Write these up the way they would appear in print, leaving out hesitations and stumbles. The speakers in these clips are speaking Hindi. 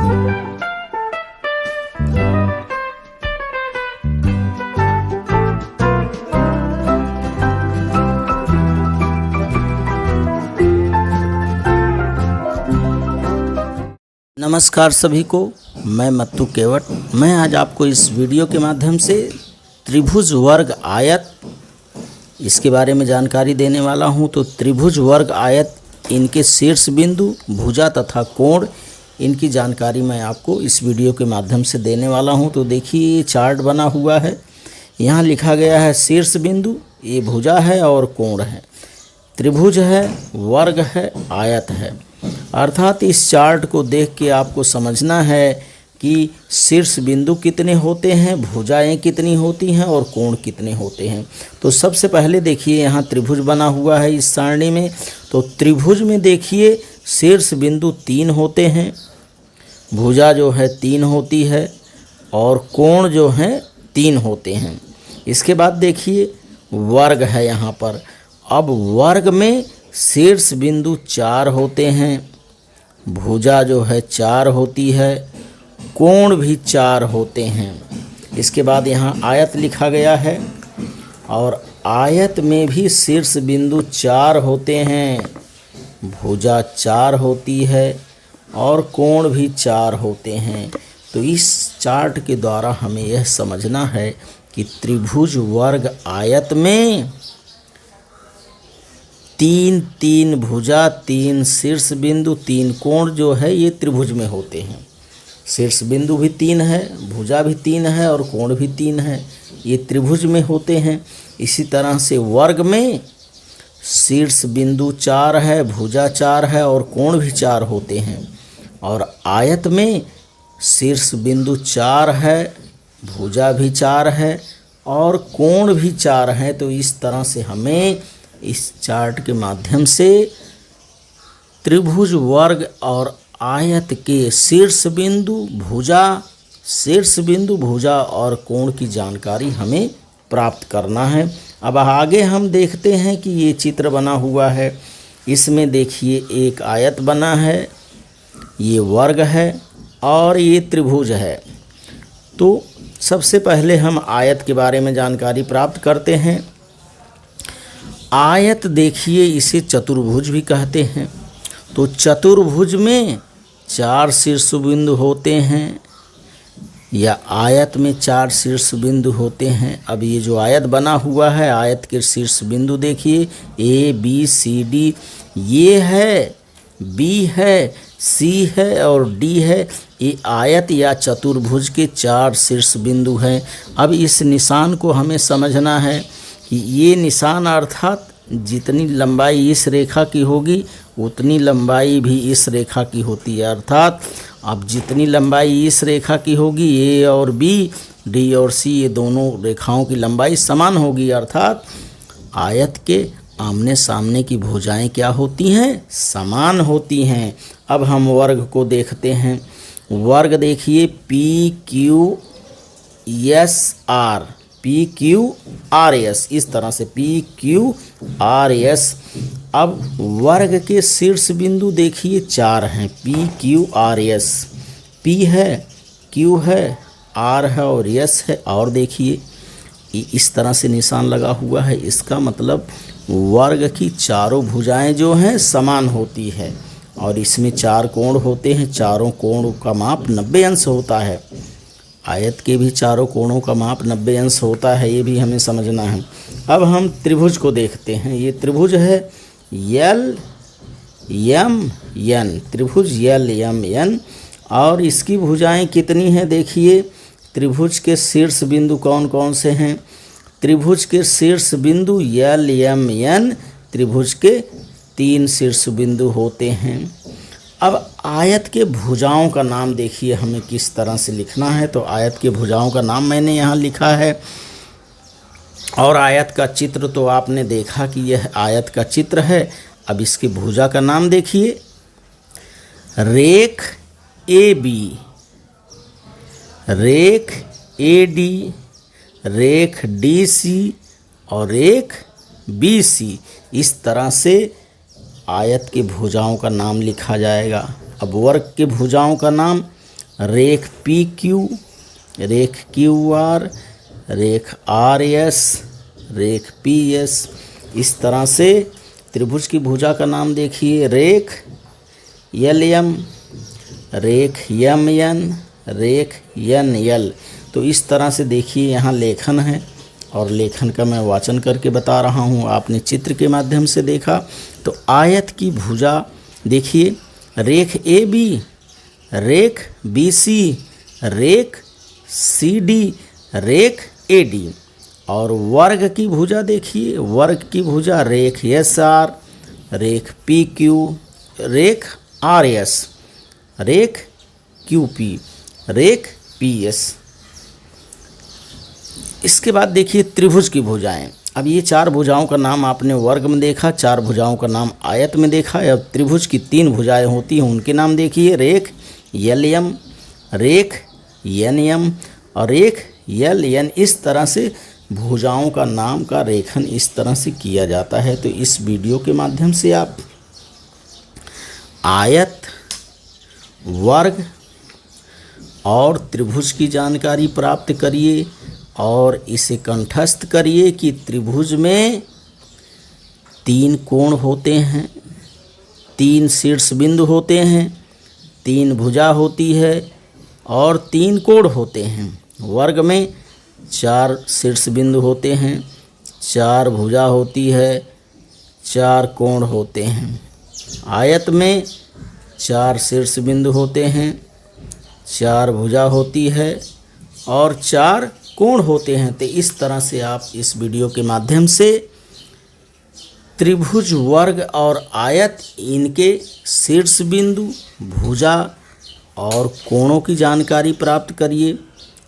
नमस्कार सभी को, मैं मत्तू केवट। मैं आज आपको इस वीडियो के माध्यम से त्रिभुज वर्ग आयत इसके बारे में जानकारी देने वाला हूं। तो त्रिभुज वर्ग आयत, इनके शीर्ष बिंदु, भुजा तथा कोण, इनकी जानकारी मैं आपको इस वीडियो के माध्यम से देने वाला हूं। तो देखिए, ये चार्ट बना हुआ है। यहाँ लिखा गया है शीर्ष बिंदु, ये भुजा है और कोण है। त्रिभुज है, वर्ग है, आयत है। अर्थात इस चार्ट को देख के आपको समझना है कि शीर्ष बिंदु कितने होते हैं, भुजाएं कितनी होती हैं और कोण कितने होते हैं। तो सबसे पहले देखिए, यहाँ त्रिभुज बना हुआ है इस सारणी में। तो त्रिभुज में देखिए, शीर्ष बिंदु 3 होते हैं, भुजा जो है 3 होती है और कोण जो है 3 होते हैं। इसके बाद देखिए, वर्ग है यहाँ पर। अब वर्ग में शीर्ष बिंदु 4 होते हैं, भुजा जो है 4 होती है, कोण भी 4 होते हैं। इसके बाद यहाँ आयत लिखा गया है और आयत में भी शीर्ष बिंदु 4 होते हैं, भुजा 4 होती है और कोण भी 4 होते हैं। तो इस चार्ट के द्वारा हमें यह समझना है कि त्रिभुज वर्ग आयत में 3 भुजा, 3 शीर्ष बिंदु, 3 कोण जो है ये त्रिभुज में होते हैं। शीर्ष बिंदु भी 3 है, भुजा भी 3 है और कोण भी 3 है, ये त्रिभुज में होते हैं। इसी तरह से वर्ग में शीर्ष बिंदु 4 है, भुजा 4 है और कोण भी 4 होते हैं। और आयत में शीर्ष बिंदु 4 है, भुजा भी 4 है और कोण भी 4 है। तो इस तरह से हमें इस चार्ट के माध्यम से त्रिभुज वर्ग और आयत के शीर्ष बिंदु, भुजा और कोण की जानकारी हमें प्राप्त करना है। अब आगे हम देखते हैं कि ये चित्र बना हुआ है। इसमें देखिए, एक आयत बना है, ये वर्ग है और ये त्रिभुज है। तो सबसे पहले हम आयत के बारे में जानकारी प्राप्त करते हैं। आयत देखिए, इसे चतुर्भुज भी कहते हैं। तो चतुर्भुज में 4 शीर्ष बिंदु होते हैं या आयत में 4 शीर्ष बिंदु होते हैं। अब ये जो आयत बना हुआ है, आयत के शीर्ष बिंदु देखिए, A B C D, ये है, B है, C है और D है। ये आयत या चतुर्भुज के 4 शीर्ष बिंदु हैं। अब इस निशान को हमें समझना है कि ये निशान अर्थात जितनी लंबाई इस रेखा की होगी उतनी लंबाई भी इस रेखा की होती है। अर्थात अब जितनी लंबाई इस रेखा की होगी, A और B, D और C, ये दोनों रेखाओं की लंबाई समान होगी। अर्थात आयत के आमने सामने की भुजाएं क्या होती हैं? समान होती हैं। अब हम वर्ग को देखते हैं। वर्ग देखिए, PQRS, इस तरह से PQRS। अब वर्ग के शीर्ष बिंदु देखिए 4 हैं, PQRS। P है, Q है, R है और S है। और देखिए, इस तरह से निशान लगा हुआ है। इसका मतलब वर्ग की चारों भुजाएं जो हैं समान होती है और इसमें 4 कोण होते हैं। चारों कोणों का माप 90 अंश होता है। आयत के भी चारों कोणों का माप 90 अंश होता है, ये भी हमें समझना है। अब हम त्रिभुज को देखते हैं। ये त्रिभुज है LMN, त्रिभुज LMN। और इसकी भुजाएं कितनी हैं देखिए। त्रिभुज के शीर्ष बिंदु कौन कौन से हैं? त्रिभुज के शीर्ष बिंदु LMN, त्रिभुज के 3 शीर्ष बिंदु होते हैं। अब आयत के भुजाओं का नाम देखिए हमें किस तरह से लिखना है। तो आयत के भुजाओं का नाम मैंने यहाँ लिखा है और आयत का चित्र तो आपने देखा कि यह आयत का चित्र है। अब इसके भुजा का नाम देखिए, रेख AB, रेख AD, रेख DC और रेख BC। इस तरह से आयत के भुजाओं का नाम लिखा जाएगा। अब वर्ग के भुजाओं का नाम रेख पी क्यू, रेख क्यू आर, रेख आर एस, रेख पी एस। इस तरह से त्रिभुज की भुजा का नाम देखिए, रेख एल एम, रेख एम एन, रेख एन एल। तो इस तरह से देखिए यहाँ लेखन है और लेखन का मैं वाचन करके बता रहा हूँ। आपने चित्र के माध्यम से देखा। तो आयत की भुजा देखिए, रेख ए बी, रेख बी सी, रेख सी डी, रेख ए डी। और वर्ग की भुजा देखिए, वर्ग की भुजा रेख एस आर, रेख पी क्यू, रेख आर एस, रेख क्यू पी, रेख पी एस। इसके बाद देखिए त्रिभुज की भुजाएं। अब ये 4 भुजाओं का नाम आपने वर्ग में देखा, 4 भुजाओं का नाम आयत में देखा। अब त्रिभुज की 3 भुजाएं होती हैं, उनके नाम देखिए, रेख एल एम, रेख एन एम और रेख एल एन। इस तरह से भुजाओं का नाम का रेखन इस तरह से किया जाता है। तो इस वीडियो के माध्यम से आप आयत, वर्ग और त्रिभुज की जानकारी प्राप्त करिए और इसे कंठस्थ करिए कि त्रिभुज में 3 कोण होते हैं, 3 शीर्ष बिंदु होते हैं, 3 भुजा होती है और 3 कोण होते हैं। वर्ग में 4 शीर्ष बिंदु होते हैं, 4 भुजा होती है, 4 कोण होते हैं। आयत में 4 शीर्ष बिंदु होते हैं, 4 भुजा होती है और 4 कोण होते हैं। तो इस तरह से आप इस वीडियो के माध्यम से त्रिभुज, वर्ग और आयत, इनके शीर्ष बिंदु, भुजा और कोणों की जानकारी प्राप्त करिए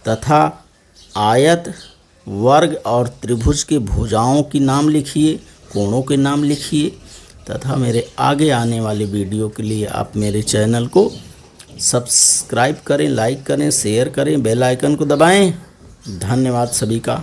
तथा आयत, वर्ग और त्रिभुज के भुजाओं की नाम लिखिए, कोणों के नाम लिखिए तथा मेरे आगे आने वाले वीडियो के लिए आप मेरे चैनल को सब्सक्राइब करें, लाइक करें, शेयर करें, बेल आइकन को दबाएं। धन्यवाद सभी का।